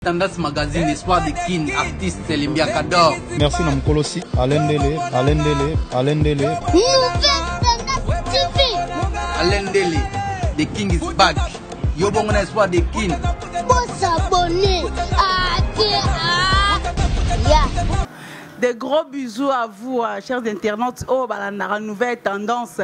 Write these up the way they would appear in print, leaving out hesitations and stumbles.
Tendance Magazine, Espoir de Kin, artiste Limbia Kador. Merci Namkolosi, Alain Dele. Alain Dele, the King is back. Yobongona Espoir de Kin. Pour s'abonner. Des gros bisous à vous, chers internautes. Oh, bah, la nouvelle tendance.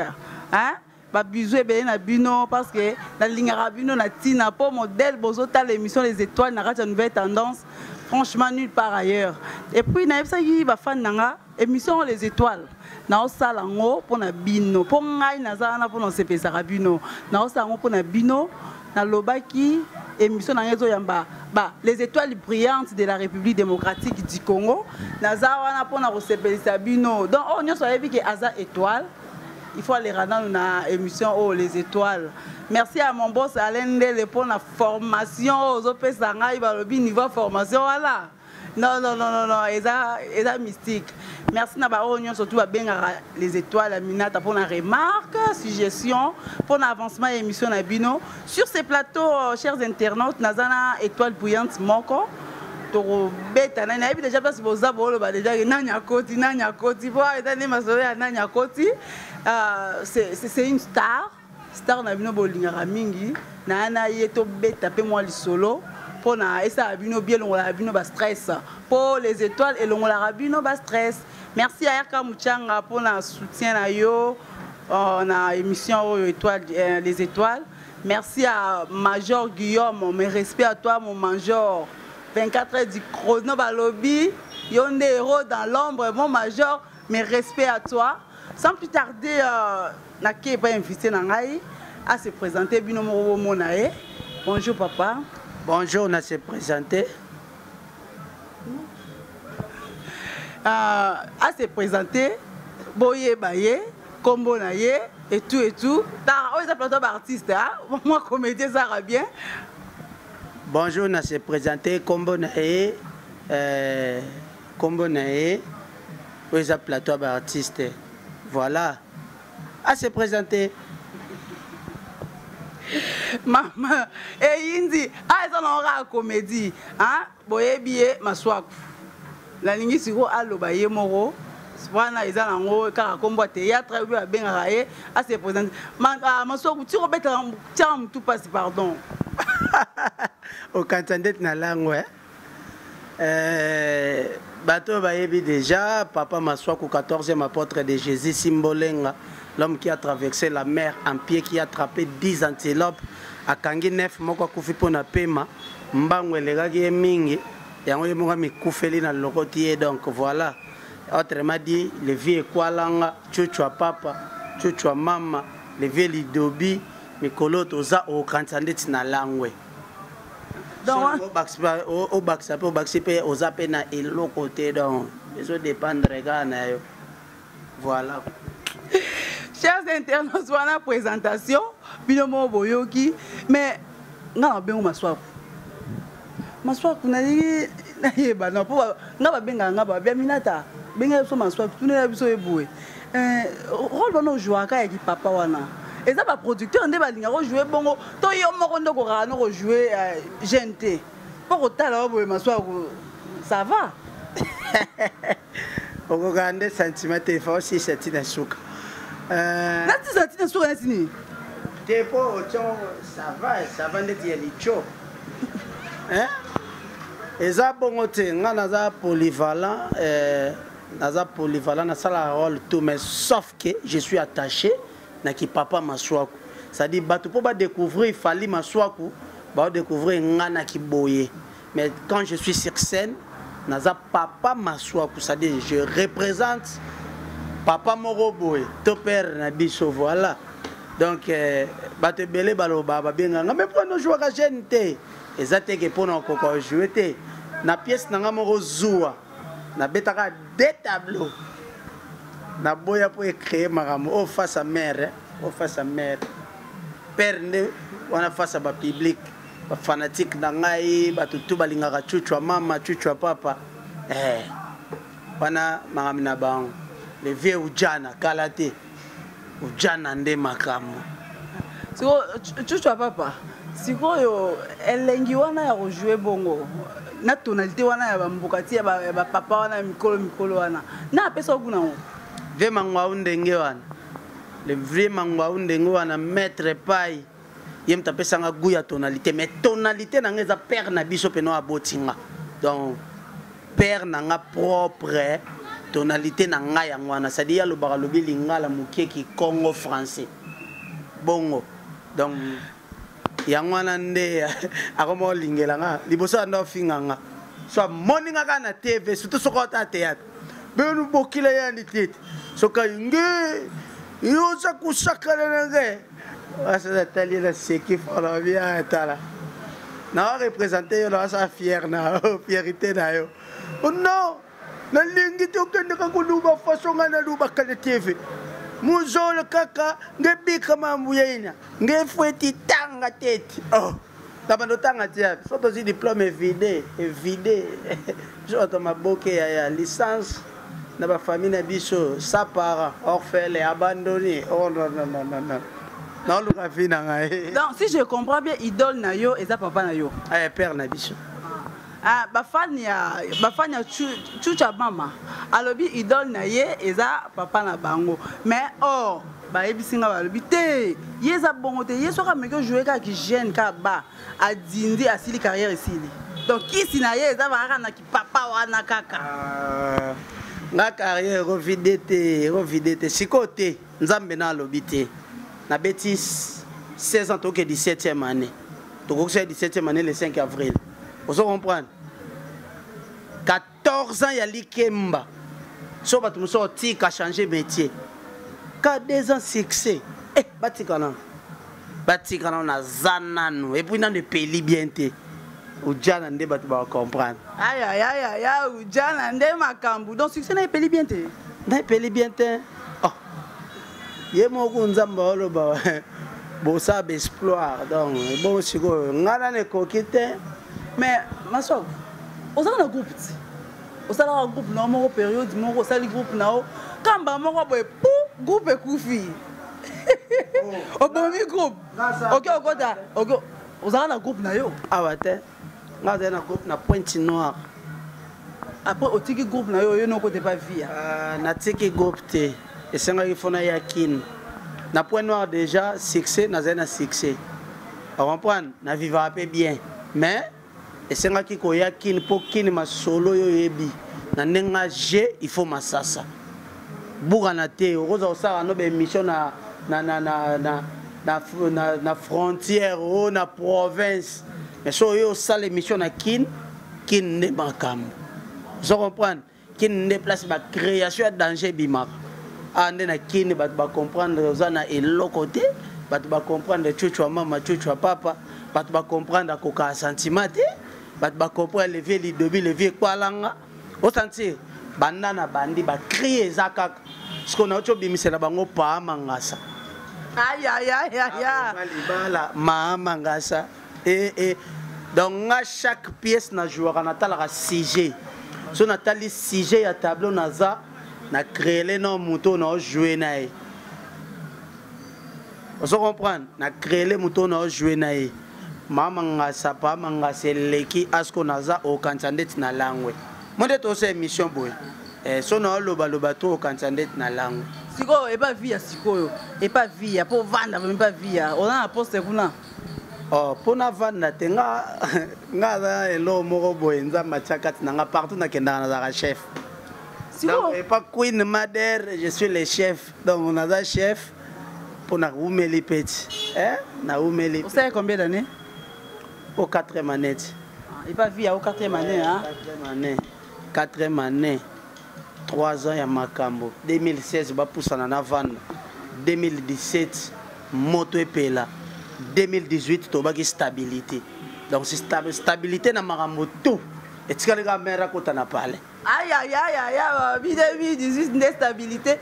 Hein? Bah, bisous et bien bino parce que la ligne arabino na tina pour modèle bozota l'émission Les Étoiles na la nouvelle tendance. Franchement nulle part ailleurs. Et puis na ça y va fan nanga émission Les Étoiles. Na osalango pour na bino. Pour ngai na zana pour na sepe sarabino. Na osalango pour na bino na lobaki émission na ngezo yamba. Bah, les étoiles brillantes de la République démocratique du Congo. Nazawana pour na sepe sabino. Donc on y soit que Aza étoile. Il faut aller rendre dans l'émission Oh les étoiles. Merci à mon boss Alain Dele pour la formation aux OP Sangha, il va le niveau formation voilà. Non, c'est mystique. Merci à vous surtout à bien les étoiles, à Minata pour la remarque, suggestion, pour l'avancement de l'émission Nabino. Sur ces plateaux, chers internautes, Nazana étoile bouillante Moko. Déjà parce que vous avez déjà c'est une star na bino bolingaka mingi na ana yeto beta pe moi li solo pour na esa bino bien longola bino ba stress pour les étoiles et longola bino ba stress. Merci à Erka Muchanga pour la soutien na yo na émission étoile les étoiles. Merci à Major Guillaume, mes respects à toi mon Major. 24 heures du chrono balobi, yonde héros dans l'ombre, mon Major, mes respects à toi. Sans plus tarder, Naki n'est pas invité à se présenter. Bonjour papa. Bonjour, on a se présenter. À se présenter, Boye Baye, Kombo Naye, et tout. T'as un plateau d'artiste, moi comédien, ça va bien. Bonjour, on a se présenter, Kombo Naye, où est un plateau d'artiste. Voilà. À se présenter. Maman, et Indi, ils ont une comédie. Hein? Boye billet, ma soif. La ligne sur Alobaye Moro. Voilà, ils ont un combat théâtre, bien raillé. À se présenter. Ma soif, tu rebêtes un tout passe, pardon. Au cantonnet na langue. Bateau Bayebi déjà, Papa Maswaku, 14e apôtre de Jésus, Simbolenga, l'homme qui a traversé la mer en pied, qui a attrapé 10 antilopes, à Kangi 9, Moko Koufi Pona Pema, Mbangwe Legagi Mingi, et on y a mis Koufeli dans le rotier, donc voilà. Autrement dit, le vieux Kualanga, Chuchua Papa, Chuchua Mama, le vieux Lidobi, Mikolo Toza, au cantonnet na langue. Au Baxipé, aux appels et l'autre côté, donc, ils dépendent de voilà. Chers internautes, voilà la présentation. Binomo Boyoki, mais non, bien m'asseoir. M'asseoir, vous n'avez pas de pas bien, bien minata, bien sur m'asseoir, tout n'est pas sur boué. Rôle de jouer avec papa wana. Et ça, le producteur, on va jouer bon. Toi, on va jouer GNT. Pour autant, ça va. On va regarder sentiment, il faut aussi cette souk. Là, tu sais, souk, ça va d'être licho. Hein? Et ça, bon, on a polyvalent, on a rôle tout, mais sauf que je suis attaché. Naki papa Maswaku. C'est-à-dire, pour découvrir, il fallait Maswaku, découvrir Ngana qui boye. Mais quand je suis sur scène, naza papa Maswaku, c'est-à-dire, je représente papa Moroboye, ton père Nabiso, voilà. Donc, bate belé balo baba bien, mais pour nous jouer à GNT, et ça que pour nous jouer, na pièce nanga moro zoua, na betaka deux tableaux. Na boya pour créer maramo au face à mère père ne wana face à ba public ba fanatique na ngai ba tutu balingaka chuchwa mama chuchwa papa wana magamina bang le vieux ujana kalate ujana nde makamu so chuchwa papa sikoyo elengi wana ya rejouer bongo na tonalité wana ya bambukati ya ba papa wana mikolo wana na apesa okuna ngo ve mangwa undenge wana le vrai mangwa undenge wana maître pai yem tapesa nga goût ya tonalité mais tonalité na nga za père na biso peno abotinga donc père na nga propre tonalité na nga ya ngwana c'est-à-dire ya lobaka lobi lingala mukeki Congo français bongo donc ya ngwana nde akomo lingela nga liboso ndo finganga so morning aka na TV surtout soko ta théâtre benu bokile ya nditete soka nge yo sa kusakala nge asa tali la seki fala bien tala na représenter yo la sa fier na fierté na yo oh non na lingi to kende ka kuluba façon na luba ka TV muzolo kaka ngebika mambu yena ngefweti tanga tete oh tabando tanga tia soto zi diplôme vide joto maboke ya licence na ba famille na biso sa parents orphelins abandonnés oh non non le rafina ngai donc si je comprends bien idole na yo eza papa na yo père na biso bafani ya chucha mama alobi idole na ye eza papa na bango mais or bayebisinga balobi te ye eza bongo te ye soka meke jouer kaka ki jeune ka ba adindi asili carrière esili donc kisi na ye eza bakaka na kipapa wana kaka nga carrière revide te siko te nzambe na alobi te na beti 16 ans toke 17e année tokokisa 17e année le 5 avril. Vous comprenez? 14 ans, il y a l'Ikemba. Si vous avez changé de métier. 2 ans, succès. Eh, Batikana. Batikana, on a Zanano. Et puis, dans le pays bien. Ou Djanande, tu vas comprendre. Aïe, ou Djanande, Makambu. Donc, succès dans le pays bien. Dans le pays bien. Oh. Il y a mon Nzamba, bon, ça, exploit. Donc, bon, si vous avez coquette. Mais ma soeur, on a un groupe. On a un groupe dans période, on a un groupe now. Quand on a un groupe et koufi. On a un groupe. Ok. On a un groupe now. Ah ouais, on a un groupe na Pointe Noire. Après, on a un groupe now, on n'a pas vu. Na tiki groupe te. Et c'est un groupe na yakin. Na Pointe Noire déjà succès, na zena succès. On comprend, na vivre un peu bien. Mais et c'est nga kiko ya kin po kin ma solo yo yebi na nenga je il faut masasa buga na te roza osara no be mission na frontière ou na province mais so yo sale mission na kin ne makam vous comprenez kin ne place ba création danger bimak ande na kin ba comprendre rozana et lokote ba comprendre chuchu mama chuchu papa ba comprendre koka sentiment ba comprendre lever lidobi lever kwalanga au sentir banana bandi ba crier zakak ce qu'on a autre bimisela bango pa mangasa aïe bala ma mangasa et donc à chaque pièce na joueur na tala 6G so na tali 6G ya tableau naza na créer les noms moto na jouer na vous comprenez na créer les motos na jouer na mama sapa manga seleki asko naza o kantandet na langwe monde to se mission boy so na loba to o kantandet na langwe siko e pas via siko e pas via pour vendre même pas via on a poste kuna oh pona vendre tenga ngaza elo moko boy nza machakati na nga partout na kenda na za chef siko e pas queen mother je suis le chef donc on a un chef pour na umeli petit na umeli. Vous savez combien d'années? Au 4e année. Il pas vu au 4e année, hein? 4e année. 3 ans à Makambo. 2016, ba poussana na van. 2017, moto et pela. 2018, tobaki stabilité. Donc c'est stabilité na makambo tout. Et tu as mère kota na parler. Aïe, 2018, stabilité.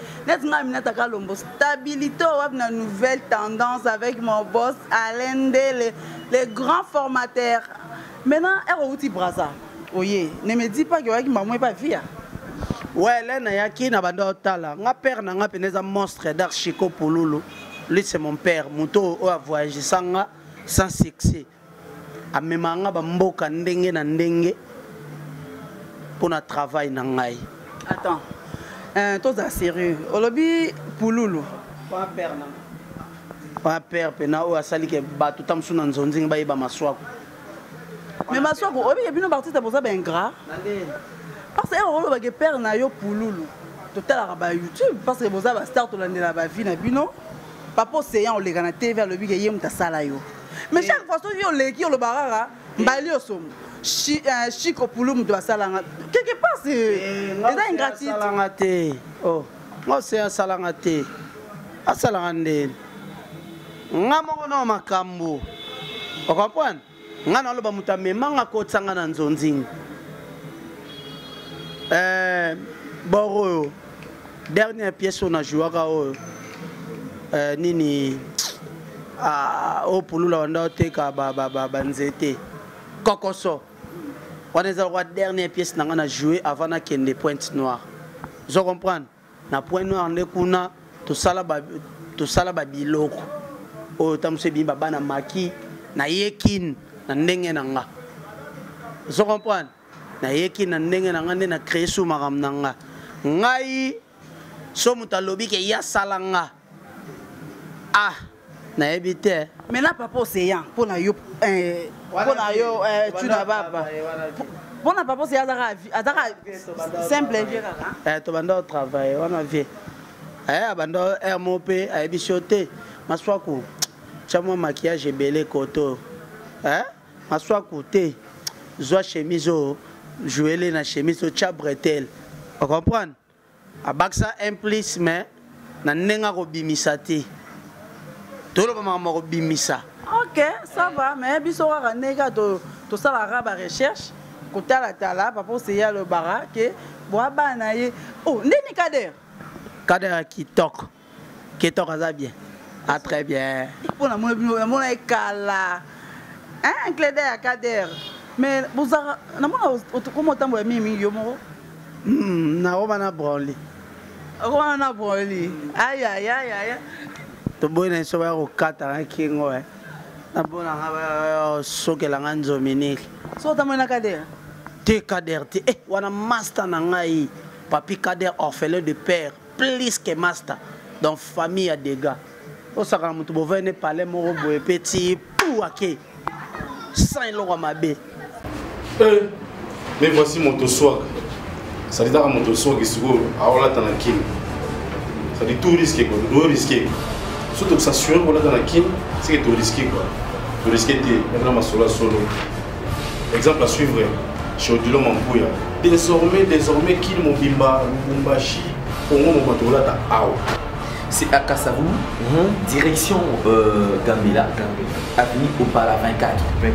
Stabilité, on a une nouvelle tendance avec mon boss Alain Dele, les grands formateurs. Maintenant, elle est où Braza? Oui, ne me dis pas que maman n'est pas via. Ouais, là, il y a qui n'a pas d'otala. Mon père n'a pas un monstre d'Archico Pouloulou. Lui, c'est mon père. Mon tour a voyagé sans sans succès amemanga bamboka ndenge na ndenge pour na travail na ngai. Attends, toi sérieux. Olobi Pouloulou. Pas père na. Pas père pena o asali ke ba tout tam suna nzonzi ba iba maswako. Mais maswako obi ke bino parti ta posa ben gras. Parce que on ba ke père na yo Pouloulou. Total araba YouTube parce que boza ba start to landela ba vie na bino. Papa seyant o lega na TV alobi ke yem ta sala yo. Mais chaque fois que yo leki yo le barara, mbali yo somo. Chico Pouloum de Salanga. Quelque part, c'est ingratitude. Oh, moi c'est un salangate. A salangande. Ngamongo makambo. Vous comprenez? Ngana lo ba mutame manga ko tsanga na nzonzing. Boro. Dernière pièce on a joué à nini au Pouloula on a teka ba nzete. Kokoso. On est la dernière pièce qu'on a joué avant qu'il y ait des pointes noires. Vous comprenez? Na point noir on est kuna tout ça là biloko. O tamse bimba bana maki na yekin na ndenge nanga. Vous comprenez? Na yekin na ndenge nanga na créer sous maram nanga. Ngai so mutalobi ke ya salanga. Ah na ebite. Maintenant papa océan pour na yo tu n'as pas pour na papa c'est azara simple to bando travail on a vu bando MOP a bichoté maswaku chamo maquillage belé koto maswaku te zo chemise jouer na chemise cha bretel vous comprenez abaksa implice mais na nenga ko bimisati tout le monde ko bimisa. Ok, ça va, mais biso wa nega to sala raba recherche kotala tala papa c'est ya le bara que boa bana ye oh ndeni Kader qui toque ça bien ah très bien pour mon kala un Kader à Kader mais bozara na mona comment tambo ya mimi yo mo na o bana broli aïe to boina so ba ko kata kingo na bona ngaba sokela nganzo miniki so tamona Kader te Kader te wana master na ngai papi Kader orphelin de père plus que master donc famille a des gars o saka mutu bo venir parler mo boye petit pour aké sans lo mabe mais voici mon swag ça dit à mon swag isgo aola tanakin ça dit tout risqué quoi tout risqué surtout que ça sur on dans la kin c'est que tout risqué quoi tout risqué maintenant ma solo exemple à suivre chez Odilo Mampuya désormais qu'il mon bimba Lubumbashi Congo mon batola ta awa c'est à Kassavou direction Gambela avenue Opala 24 il n'y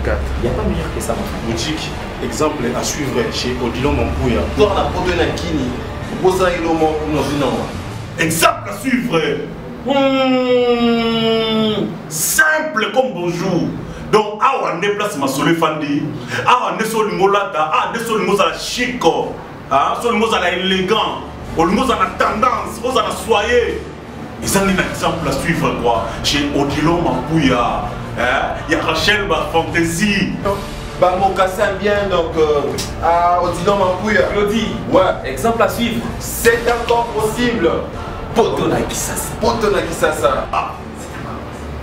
a pas meilleur que ça mon frère boutique exemple à suivre chez Odilo Mampuya dans la protéine à Kini Bosa Ilomo exemple à suivre simple comme bonjour. Donc, on déplace ma solé fandi, on est sur le molata, on est sur le mot à la chico, sur le mot à la élégant, sur le mot à la tendance, on a soyé. Et ça, c'est un exemple à suivre quoi. Chez Odilo Mampuya, il y a Rachel Fantaisie. Bamokassin bien donc à Odilo Mampuya. Claudie, ouais, exemple à suivre. C'est encore possible. Potona Kisasa.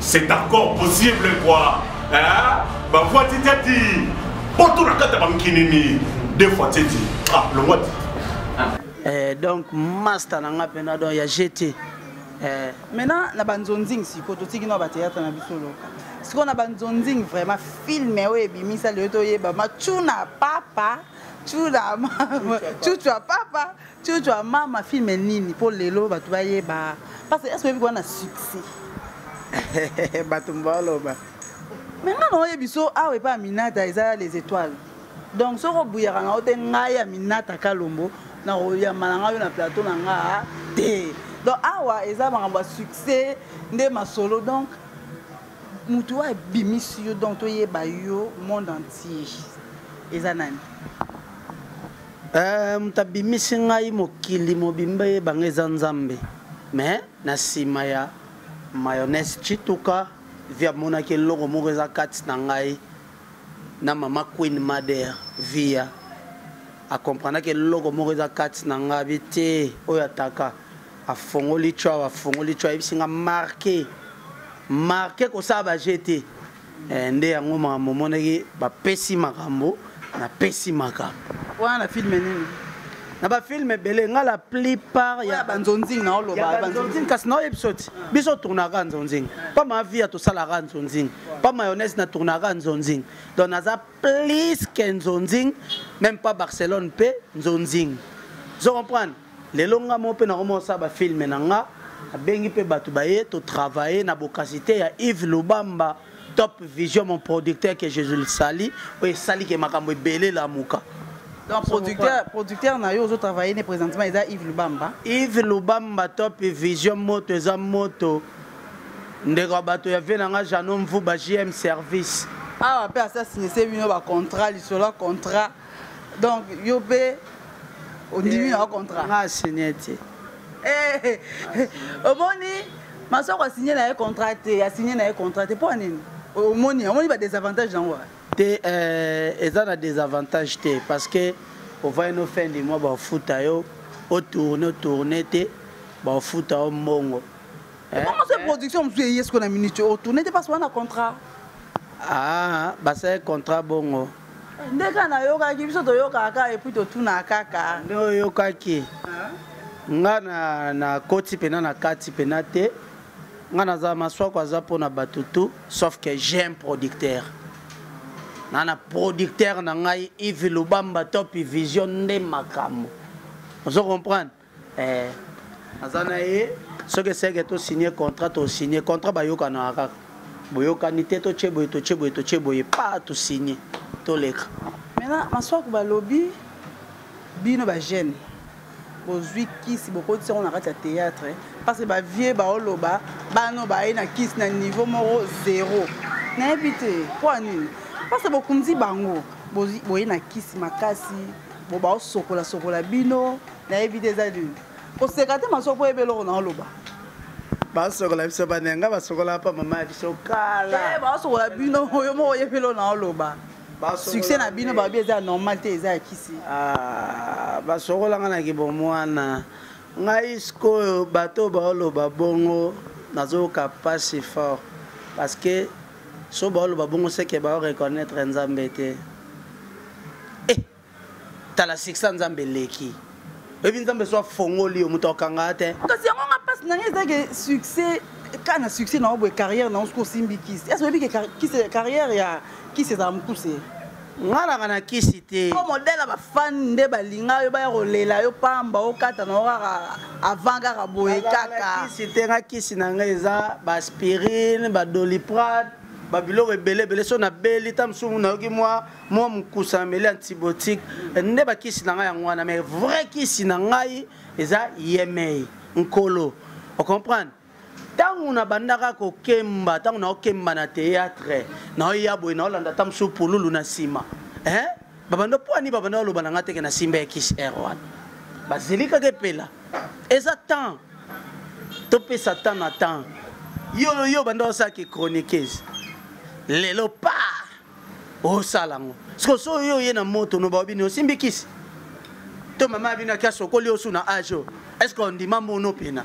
C'est encore possible quoi. Bah fois tu t'as dit. Potona Kata Bamkinini. Deux fois tu dit. Ah le mois. Donc master nanga pena donc ya jeté. Maintenant la banzonzing si ko to tiki no ba théâtre na bisolo. Si on a banzonzing vraiment filmé ouais bimisa le to yeba ma tuna papa. Tuna mama. Tuna papa. Tu as maman film nini pour les lots tu vas y ba parce que est-ce que vous avez un succès batumbalo ba maintenant on y biso ah ouais pas minata ils les étoiles donc ce qu'on bouillera na hôtel ngaya minata kalombo na roya malanga na plateau na nga té donc ah ouais ils ont un succès ndé ma solo donc mutu wa bimisio donc to y ba yo monde entier ezanani mutabimisi ngai mokili mobimba yebanga eza nzambe mais na nsima ya mayonnaise chituka via monaki eloko moko eza kati na ngai na mama Queen Mother via akomprendre ke eloko moko eza kati na ngai abi te oyo ataka afongoli chwa ebisinga marqué kosala baje te nde yango makambo omonaki bapesi makambo napesi makambo wana na filme nini na bafilme ebele nga la plupart ya banzonzing na oloba banzonzing kasi na oyebiso ti biso tournaka nzonzing mpa mavia tosalaka nzonzing mpa mayonnaise na tournaka nzonzing donc naza plus ke nzonzing même pas Barcelone mpe nzonzing zo comprendre lelo nga mo mpe nakomosala bafilme na nga abengi mpe bato baye totravaille na bokasité ya Yves Lubamba Top Vision mon producteur que Jésus le sali oyo esali ke makambo ebele lamuka. Donc producteur na yo travaillé ne présentement eza Yves Lubamba. Yves Lubamba Top Vision moto eza moto ndeko bato ya vena nga Janon Mvuba JM service. Ah pe ça signé c'est bino ba contrat lisolo contrat. Donc yo be on dit un contrat. Ah signé ti. Omoni masoko signé na contrat te, a signé na contrat te pour nini? Omoni ba désavantage dans wa. Eza na désavantage te parce que on va une fin du mois ba futa yo au tourner te ba futa o mbongo. Comment cette production monsieur est-ce qu'on a minute au tourner te parce qu'on a contrat. Ah, bah c'est contrat bongo. Ndeka na yoka ki biso to yoka ka et puis to tuna kaka. No yoka ki. Nga na koti pena na kati pena te. Nga na za maswa kwa za pona batutu sauf que j'aime producteur. Nana producteur na ngai Yves Lubamba Top Vision nde makambo. Vous comprenez? Azana ye ce que c'est que to signer contrat ba yoka na kaka. Boyoka ni te to cheboye pas to signer to leka. Maintenant maswa ko ba lobby bino ba jeune. Bozwi kisi boko ti on arrête théâtre parce que ba vieux ba oloba bano ba ina kisi na niveau moro 0. Na éviter pour nini? Parce que beaucoup me dit bango boyi na kisi makasi bo ba sokola bino na éviter za dune. Ko sekate maso ko ebelo na oloba. Ba sokola biso banenga ba sokola pa mama biso kala. Ba sokola bino yo mo yebelo na oloba. Succès na bino ba bien za normalité za kisi. Ah ba sokola ngana ki bo mwana. Ngai sko bato ba oloba bongo nazo kapasi fort parce que so ba oloba bongo c'est que ba reconnaître nzambe te. Tala 600 nzambe leki. Ebi nzambe so fongoli o mutokanga te. Kasi yango nga passe na ngeza que succès kana succès na obo carrière na usko simbi kisi. Est-ce que kisi carrière ya kisi za mkuse? Ngala na kisi te. Ko modèle ba fan nde balinga yo ba rolela yo pamba o kata na ora avanga ka boye kaka. Kisi te nga kisi na ngeza ba aspirine ba doliprane ba biloko ebele so na beli tam so na yoki moi mkusa mele antibiotique nde ba kisi na nga yango wana mais vrai kisi na ngai eza yemei nkolo. On comprend? Tangu na bandaka ko kemba tangu na okemba na théâtre na yabo na olanda tam so pululu na sima babando poani babando lo bananga teke na simba ya kisi R1 bazilika ke pela eza temps to pesa temps na temps yo bando sa ki chroniqueuse lelo pa o salango so yo ye na moto no babini osimbi kisi to mama bina ka sokoli osu na ajo est-ce qu'on dit mambo no pena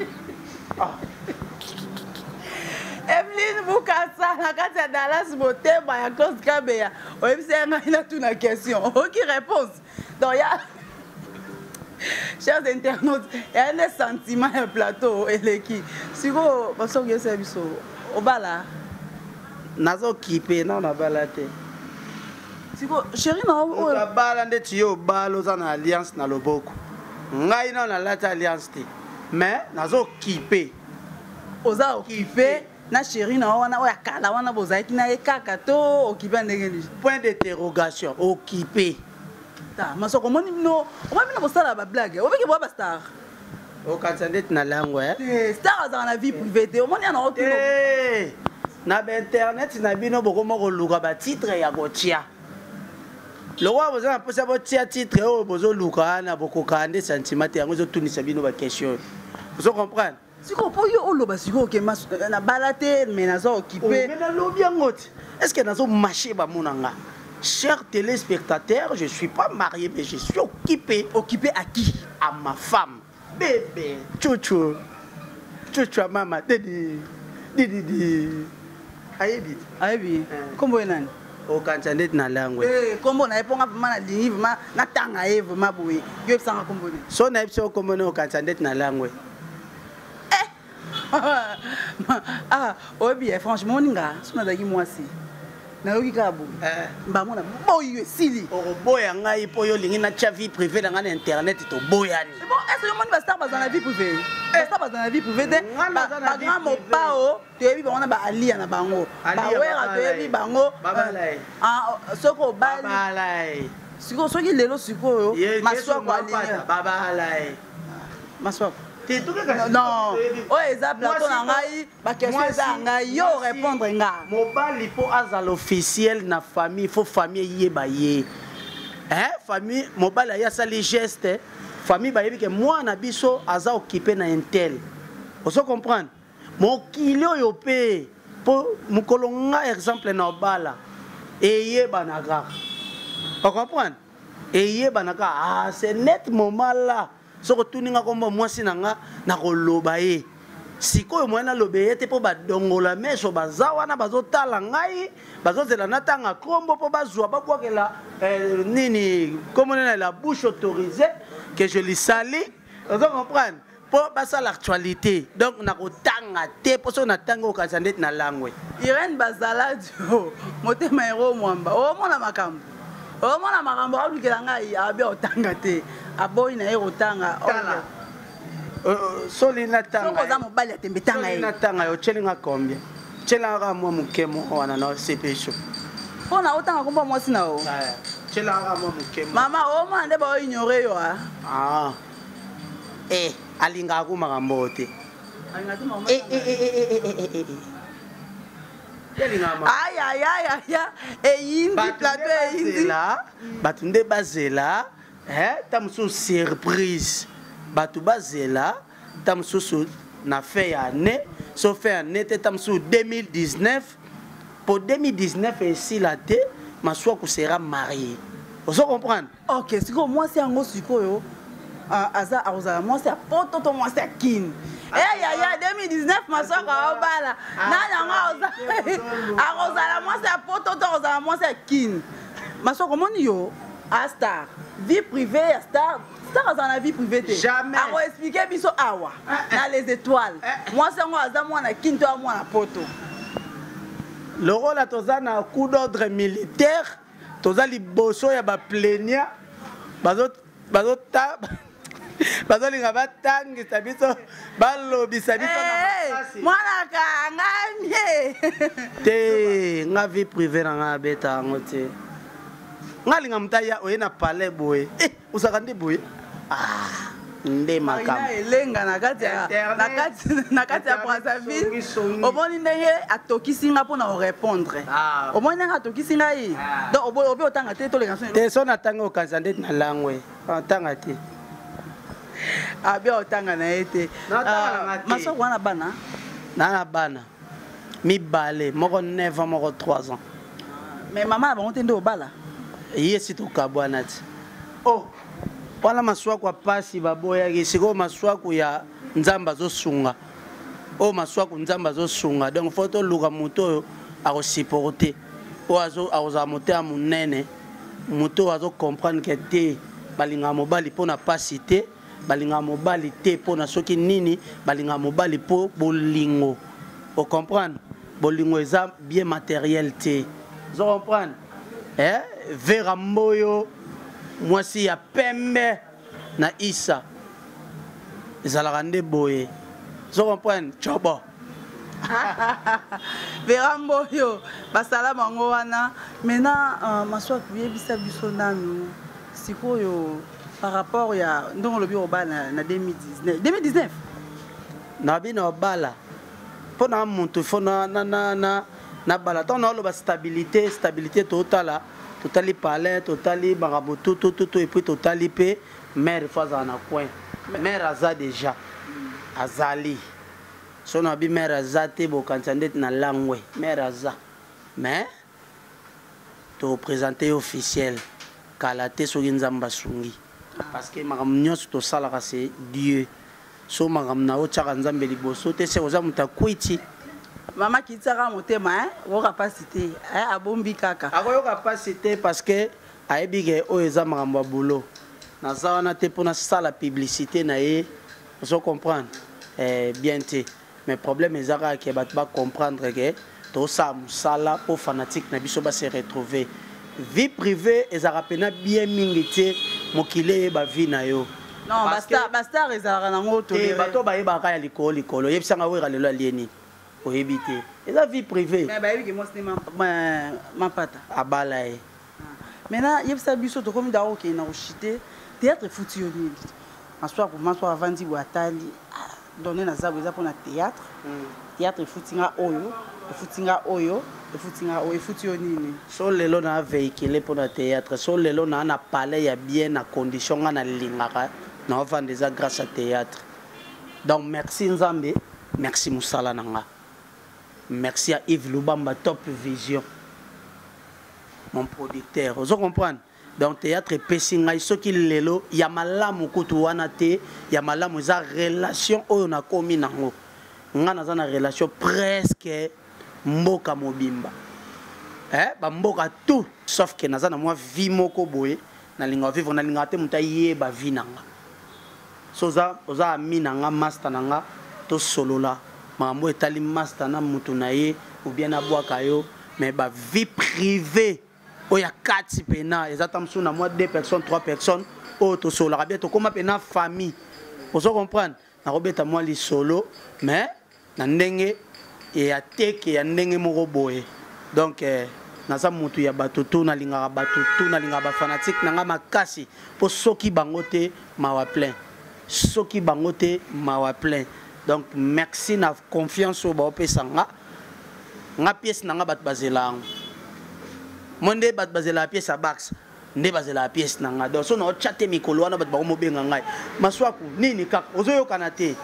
Evelyn Bukasa na kati ya Dallas Motema ya Cause Kabeya oyebisa ina tuna question aucune réponse donc ya chers internautes il y a un sentiment un plateau eleki siko basoki yesa biso obala nazo kipe na na bala te siko chérie na o bala ndeti yo balo za na alliance na loboko ngai na na lata alliance te mais nazo kipe oza kipe na chérie na wana oya kala wana bozaki na ekaka to okipe ndenge ni point d'interrogation okipe ta masoko moni no omami na bosala ba blague obiki bo ba star o kansandet na lango star dans la vie privée te omoni na otuno na internet na bino boko moko luka ba titre ya gotia le roi boza na posa bo tia titre o bozo luka na boko kande sentiment yango zo tunisa bino ba question vous comprenez siko po yo oloba siko ke na balate mais nazo occupé mais na lobi ngote est-ce que nazo marcher ba monanga chers téléspectateurs je suis pas marié mais je suis occupé à qui? À ma femme bébé chouchou à maman didi ayebi kombo nani okanisa ndeti na langwe kombo na eponga vraiment na lingi vraiment na tanga ye vraiment boye yo ebisanga kombo ni so na ebiso kombo ne okanisa ndeti na langwe oyebi franchement oninga so nazalaki mwasi nayoki kaka bo mbamona boyo esili okoboya ngai mpo yo olingi natya vie privé na ngai na internet toboyani est-ce omoni bastar baza na vie privé bastar baza na vie privé te bagrand mopao toyebi bango na baalia na bango bawera toyebi bango soki obali soki lelo sikoyo maswako alinga maswako non oyo eza plateau na ngai bakestion eza ya ngai yo répondre nga mobali mpo azala officiel na famille fo famille eyeba ye famille mobali aye asali geste famille bayebi ke mwana biso aza occupé na intel ozo comprendre mokili oyo mpe mpo mokolo nga exemple na obala eyebanaka ocomprendre eyebanaka c'est net moment là soko tuninga kombo mwasi nanga na koloba ye sikoyo mwana lobe ye te po badongola meso baza wana bazotala ngai bazozela natanga kombo po bazwa babwakela nini comme on la bouche autorisée que je lui salue vous comprenez po basa l'actualité donc na kotanga te po so na tanga okasa ndeti na langwe Irene Bazaladio motema ero mwamba omona makambo alukela ngai abe otanga te aboyi na ye kotanga soli natanga soko za mobali atembe tanga ye natanga yo chelinga combien chelanga mwa mukemo wana na sepesho pona otanga komba mwasi na o chelanga mwa mukemo mama omona nde ba ignore yo alinga ku makambo te alinga tu mama eyindi plateau eyindi bato nde bazela ta mosusu surprise bato bazela ta mosusu na fin ya année so fin ya année te ta mosusu 2019 pour 2019 esila te maswaku sera marié ozo comprendre ok sikoyo mwasi yango sikoyo aza akozala mwasi ya poto to mwasi ya kini ya 2019 maswako aobala nani yango akozala mwasi ya poto to akozala mwasi ya kini maswako omoni yo astar vie privée ya star azala na vie privée te akoexplike biso awa na les étoiles mwasi yango aza mwana kini to ya mwana poto lokola toza na coup d'ordre militaire toza liboso ya baplenia bazolinga batangisa biso balobisa biso mwana kangamie te nga vie privé na nga abeta yango te nga linga mutaya oye na palais boye usaka nde boye nde makambo elenga na kati ya Brazzaville omoni ndenge atokisi nga mpona orépondre omoni ndenge atokisi ngai donc obi otanga te toleka te so natanga okanisa ndeti na langwe otanga te abe otanga na ye te masoko wana bana na bana mibale moko 9 ans moko 3 ans mais mama na bango te nde obala ye si tokabwana ti wana maswaku apasi baboyaki sikoyo maswaku ya nzambe azosunga maswaku nzambe azosunga donc fo toluka moto oyo akosupporte oyo akozala motema monene moto oyo azocomprendre ke te balingaka mobali mpo na pasi te balingaka mobali te mpo na soki nini balingaka mobali mpo bolingo ocomprendre bolingo eza bien matériel te ozocomprendre vera mboyo mwasi ya pembe na isa ezalaka nde boye ozocomprendre cobo vera mboyo basala bango wana maintenant maswaku yebisa biso nanu sikoyo par rapport ya ndongo lobi obala na 2019 na bino obala mpo na muntu fo na bala ntango na oloba stabilité totala totali palais totali makambo tutututu et puis totali mpe mare fo azala na coin mare aza déjà azali so na bi mère aza te bokanisa ndeti na langwe mère aza mais to présenter officiel kala te soki nzambe asungi parce que makambo nyonso tosalaka c'est Dieu so makambo na otyaka nzambe liboso te se oza moto akwiti mama kitaka motema okoka pasi te abombi kaka akoyoka pasi te parce que ayebi ke oyo eza makambo ya boulot naza wana te mpona sala publicité na ye ozo comprendre bien te mais problème eza kaka ke bato bacomprendre ke tosala mosala mpo fanatique na biso base retrouver vie privée ezalaka pena bien mingi te mokili eyeba vie na yo non bastar ezalaka nango bato bayebaka ya likolo oyebisanga wera lelo alie nini oyebi te eza vie privée bayebi ke mwasi mapata abala ye maintenant yebisa biso tokomi da okende na koshite théâtre efuti yo nini maswaka avandi bo atali donne na zabo eza mpona théâtre théâtre efutinga oyo efuti yo nini so lelo na véhicule mpona théâtre so lelo na palais ya bien na condition nga nalingaka na ovanda eza grâce à théâtre donc merci nzambe merci mosala na nga merci à Yves Lubamba Top Vision mon producteur ozo comprendre donc théâtre epesi ngai soki lelo ya malamu kutu wana te ya malamu eza relation oyo nakomi nango nga naza na relation presque mboka mobimba bamboka tout sauf que naza na mwa vie moko boye nalinga vivre nalinga te moto ayeba vie nanga so oza ami nanga master nanga tosolola makambo etali master na mutu na ye ou bien abwaka yo mais ba vie privée oya kati pena ezata msu na moi 2 personnes 3 personnes oyo tosolaka bien tokoma pena famille ozo comprendre nakobeta mwa lisolo mais na ndenge ya teke ya ndenge moko boye donc naza mutu ya bato tu nalingaka bato tu nalingaka bafanatique nanga makasi mpo soki bango te mawa plein soki bango te mawa plein donc merci na confiance oyo baopesa nga pièce nanga bato bazela yango mo nde bato bazela ya pièce ya bax nde bazela ya pièce nanga donc so na otya te mikolo wana bato bakomobenga ngai maswaku nini kaka ozoyokana te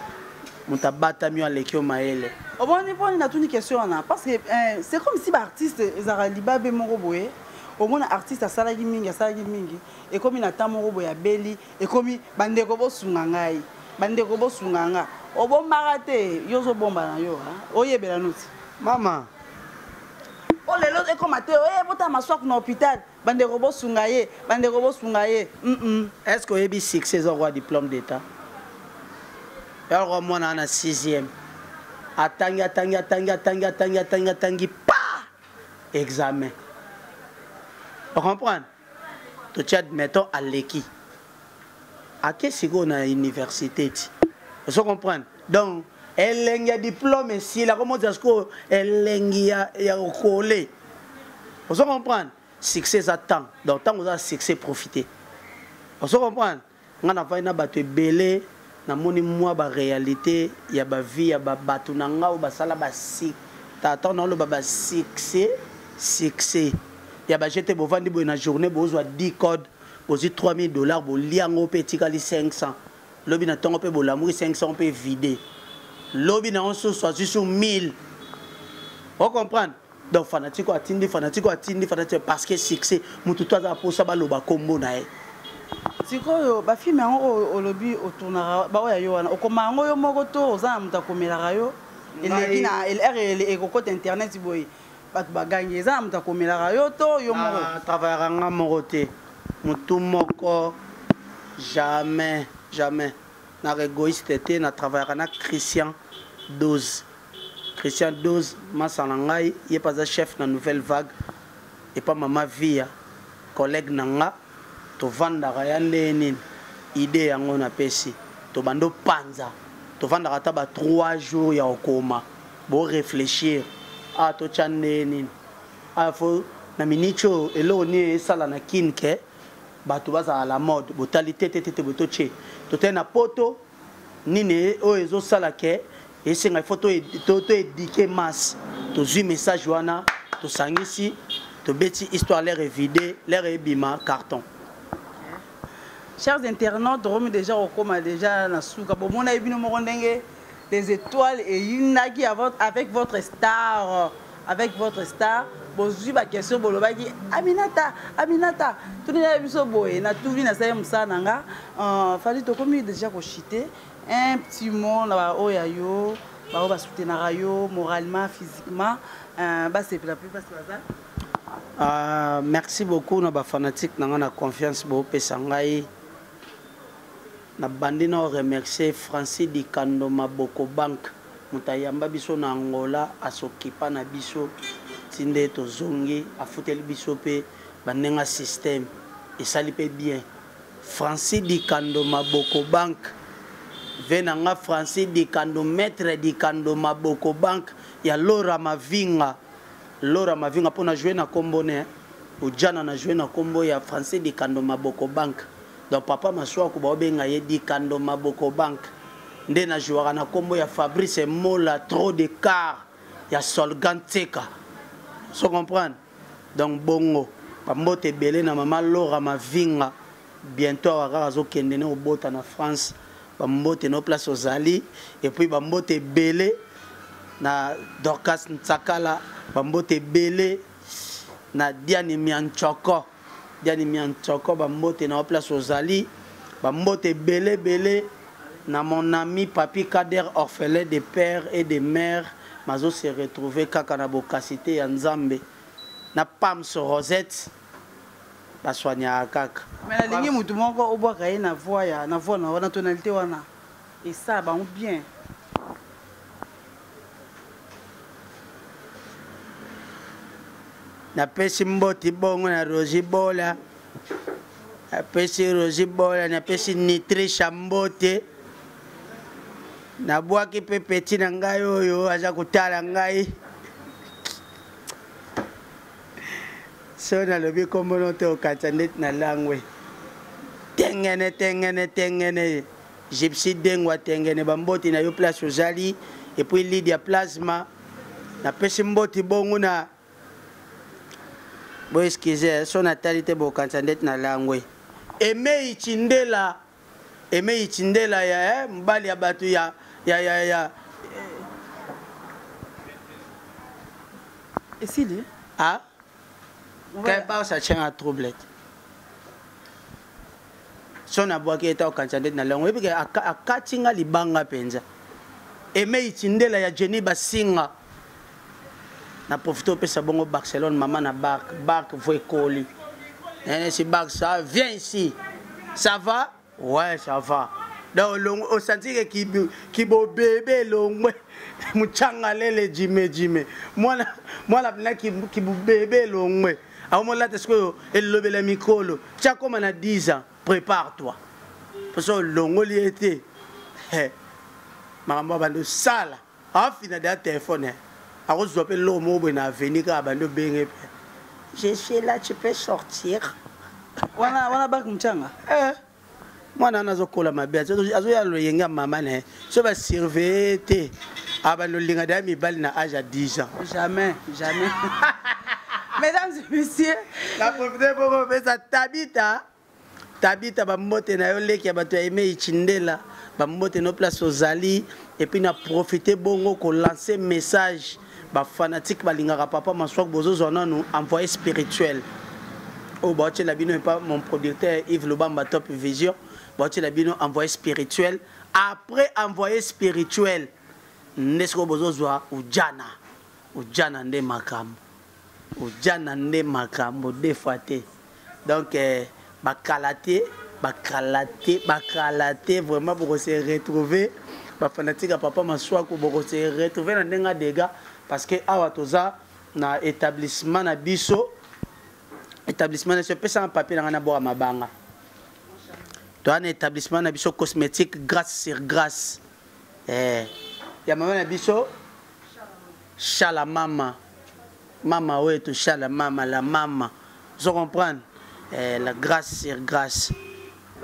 moto abatami aleki yo mayele omoni mponi natuni question wana parce que c'est comme si baartiste ezalaka libabe moko boye omona artiste asalaki mingi ekomi na ntan moko boye abeli ekomi bandeko bosunga ngai bandeko bosunga nga obombaka te yo ozobomba na yo oyebela noti mama o lelo ekoma te oyebota maswaku na hôpital bandeko bosunga ye est-ce que oyebi succès ezokwa diplôme d'état yaloko mwana na 6e atangi pa examen on comprend to tchad mettons aleki ake siko na université ti on comprend donc elengi ya diplôme esila komo jasko elengi ya kole on comprend succès attend donc tant oza succès profiter on comprend ngana vai na bato ebele namoni mwa ba réalité ya ba vie ya ba bato na nga o basala ba sik tata na lo ba succès ya ba jete bovandi bo na journée bozwa 10 code bozi $3000 bo liango pe tikali 500 lobi na tongo pe bo lamouri 500 pe vider lobi na on so soit sur 1000 on comprend donc fanatique atindi parce que succès mutu to za posa ba loba kombo na e sikoyo bafilme yango olobi otournaka baoya yo wana okoma yango yo moko to oza na moto akomelaka yo eleki na ekokota internet boye bato bagangi eza na moto akomelaka yo to yo moko travaillaka nga moko te motu moko jamais na égoïste te na travaillaka na Christian 12 masala ngai ye pas chef na nouvelle vague et pas mama via collègue nanga to vandaka ya nini idée yango na pesi to bando panza to vandaka ta ba 3 jours ya okoma bo réfléchir to chane nini fo na minicho elo ni sala na kinke bato baza la mode botalité tete boto che to tena poto nini o ezo sala ke esenga photo to édiquer masse to zui message wana to sangisi to beti histoire l'air vidé l'air ebima carton. Chers internautes, Romy déjà au coma déjà na souka bon mona ebino mo ndenge des étoiles et une qui avec votre star. Avec votre star, bozui ba question bolobaki Aminata, tout les biso boy na tout vi na ça musa nanga fallait to comme déjà ko chiter un petit mot na oya yo ba soutenir yo moralement physiquement ba c'est la plus ça. Merci beaucoup na ba fanatique na confiance bo pesa ngai na bandi na remercier Francis Dikando Maboko Bank mutayamba biso na Angola asokipa na biso tinde to zongi afuteli biso pe banenga système et ça li pe bien. Francis Dikando Maboko Bank venanga Francis Dikando maître Dikando Maboko Bank ya Laura Mavinga pona jouer na kombo ne ujana na jouer na kombo ya Francis Dikando Maboko Bank. Donc papa maswa ko ba benga ye Dikando Maboko Bank. Nde na jouera na kombo ya Fabrice Mola trop de car ya Solganteka. So comprendre. Donc bongo pambote belé na mama Laura Mavinga bientôt akaka zo kendene au bota na France pambote no place aux Ali et puis pambote belé na Dorcas Ntsakala pambote belé na Diani Mianchoko pambote na place aux Ali pambote belé na mon ami Papi Kader orphelin de père et de mère mazo se retrouver kaka na bokasité ya Nzambe na Pam so Rosette ba soigna kaka mais la ligne mutu moko obwaka ye na voix na tonalité wana et ça ba bien na pesi mboti bongo na Rosie Bola na pesi Rosie Bola na pesi Nitri Chambote na bwaki pe petit na ngai oyo aza kutala ngai so na lobi kombono te okatsandet na langwe tengene gypsy dengwa tengene bamboti na yo place ozali et puis Lydia Plasma na pesi mboti bongo na bo excuse so na talite bo okatsandet na langwe Aimé Ichindela ya mbali ya batu ya et si lui ah quel pas ça tient à troublette son abwaki eta okanchande na lango ebike akatinga libanga penza Aimé Ichindela ya Jenny Basinga na profito pesa bongo Barcelone maman na barque voie colis si barque ça viens ici ça va ouais ça va donc au senti que qui beau bébé longwe muchanga lele jime moi la qui beau bébé longwe à moment là est-ce que elle lever le micro tu comme on a 10 ans prépare-toi parce que longo li était maman bando sala a fini de téléphone a reçoit le mot na venir ka bando benge je suis là tu peux sortir wana bak mchanga mwana nazokola mabe azoya loyenga mama ne so ba surveiller te abano linga da mibali na âge à 10 ans jamais mesdames et messieurs la profiter pour faire ça tabita ba mbote na yo leki ya bato Aimé Ichindela ba mbote no place ozali et puis na profiter bongo ko lancer message ba fanatique balingaka papa maswak bozo zona nous envoyer spirituel au bâti la bino pas mon producteur Yves Lobamba Top Vision bâti la bino envoyé spirituel après envoyé spirituel nesko bozozwa ujana nde makambo defate donc bakalate vraiment pour se retrouver ba fanatique papa maswako pour se retrouver na ndenga dega parce que awa toza na établissement na biso établissement na pesa un papier na boa mabanga to un établissement na biso cosmétique grâce sur grâce ya mama na biso chala mama wetu chala mama la mama vous comprenez la grâce sur grâce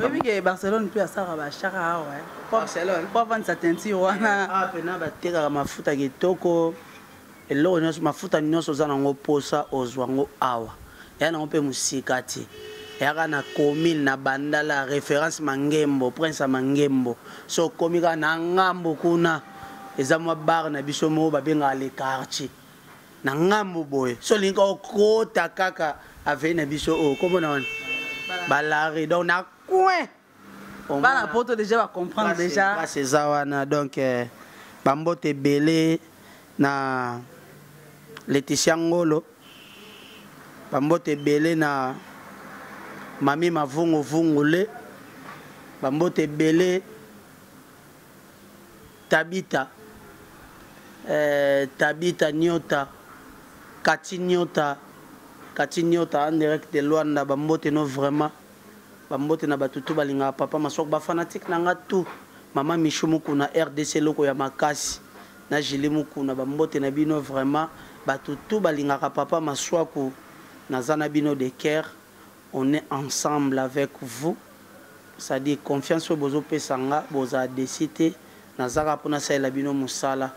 oui que Barcelone peut ça ba chaka ouais Barcelone pour vendre sa teinture wana pena ba teka mafuta kitoko elo nyos mafuta nyos ozana ngo posa ozwango awa yana mpe musikati yaka na commune na bandala référence Mangembo prince Mangembo so komika na ngambo kuna eza mwa bar na biso mo babenga le quartier na ngambo boye so linga okota kaka ave na biso o komona wana balari donc na coin bana poto déjà va comprendre déjà c'est ça wana donc bambote belé na Laetitia Ngolo bambote belé na mami mavungu vungule bambote belé Tabita Tabita Nyota Kati Nyota en direct de Luanda bambote no vraiment bambote na batutu balinga papa masok ba fanatique nanga tout mama Michumu kuna RDC loko ya makasi na Jili mukuna bambote na bino vraiment batutu balinga papa maswaku na zana bino de cœur on est ensemble avec vous ça dit confiance au bozo pesanga boza décider nazaka pona saela bino musala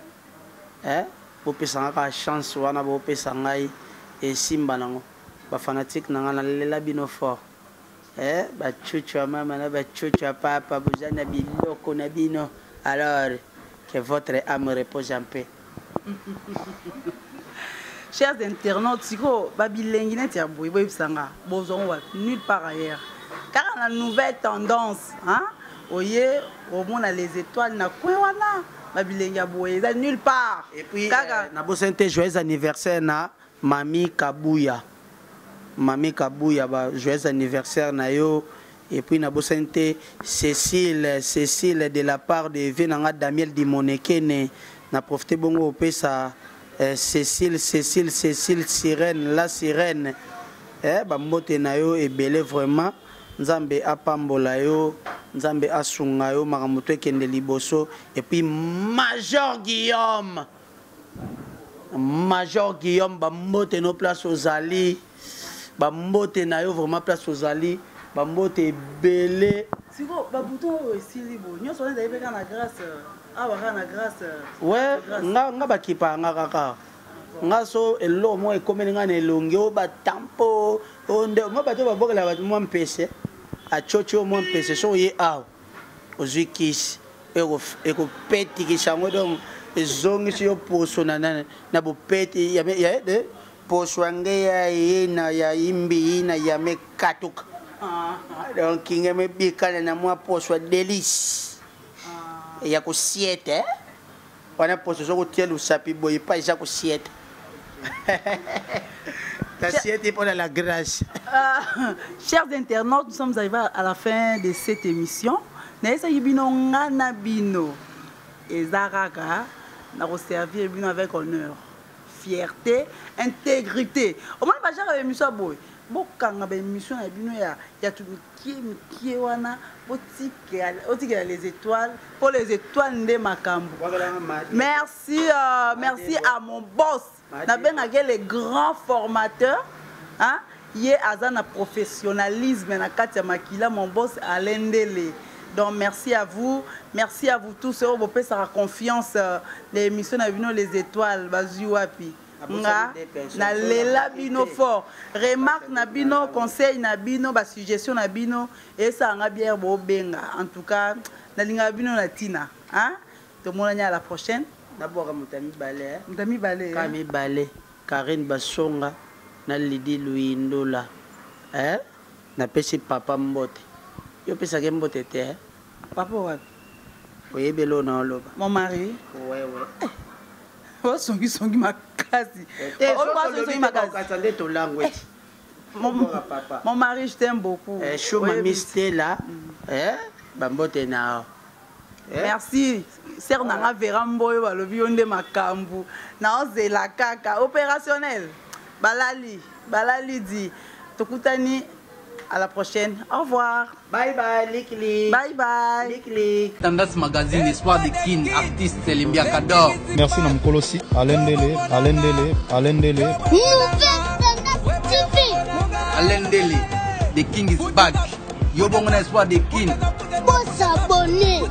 bo pesanga ka chance wana bo pesanga et simba nango ba fanatique nanga na lela bino fort ba chuchu mama na ba chuchu papa bozana biloko na bino alors que votre âme repose en paix. Chers internautes, siko babilengi net ya boy boy sanga bozon wa nulle part ailleurs. Car la nouvelle tendance, hein, oye, au monde a les étoiles na coin wana, babilengi ya boy, ça nulle part. Et puis na bo santé joyeux anniversaire na Mami Kabuya. Mami Kabuya ba joyeux anniversaire na yo. Et puis na bo santé Cécile de la part de Venanga Damiel Dimonekene na profité bongo opesa Cécile sirène la sirène bambote na yo ebele vraiment nzambe apambola yo nzambe asunga yo makamoto ekende liboso et puis Major Guillaume bambote no place ozali bambote na yo vraiment place ozali bambote ebele siko babuto esili bo nyonso na ebeka na grâce na grâce ouais nga bakipa nga kaka nga so elo mo ekomeli nga na elongi o batampo onde mo bato babokela bato mo mpese achochi o mo mpese so ye aw ozwi kisi ekopetikisa ngo donc ezongisi yo poso na bopeti ya de poso ange ya yena ya imbi na ya mekatuka donc kinge me bikana na mwa poso délice ya ko 7 wana poso so ko tielu sapi boy pa isa ko 7 ta 7 pour la grâce. Chers internautes, nous sommes arrivés à la fin de cette émission. Naesa yibino ngana bino ezaraka na ko servir bino avec honneur, fierté, intégrité. Au moins ba jara émission boy. Bokanga ba émission na bino ya tout qui wana otika les étoiles pour les étoiles de Makambo. Merci merci à mon boss nabenga les grands formateurs hein yé azana professionnalisme na kati ya makila mon boss Alendele. Donc merci à vous tous au bopé ça confiance l'émission na bino les étoiles bazui wapi nga na lela bino fort remarque na bino conseil na bino ba suggestion na bino et ça nga bien bo benga en tout cas na linga bino na tina hein to mona à la prochaine d'abord mutami balé Kami balé Karine Basonga na Lidi Luindola na pesi papa mbote yo pesa ke mbote te papa wapi oyebelo na loba mon mari ouais oh songi makasi mon mari je t'aime beaucoup Mami Stella bambote na merci ser nanga vera mboyo balobi yo nde makambu na ozela kaka opérationnel balali dit tokutani à la prochaine. Au revoir. Bye bye, Likli. Bye bye. Likli. Tendance Magazine, Espoir de Kin, artiste Limbia Kador. Merci Namkolosi. Alendele. Alendele. The King is back. Yobongona Espoir de Kin. Faut s'abonner.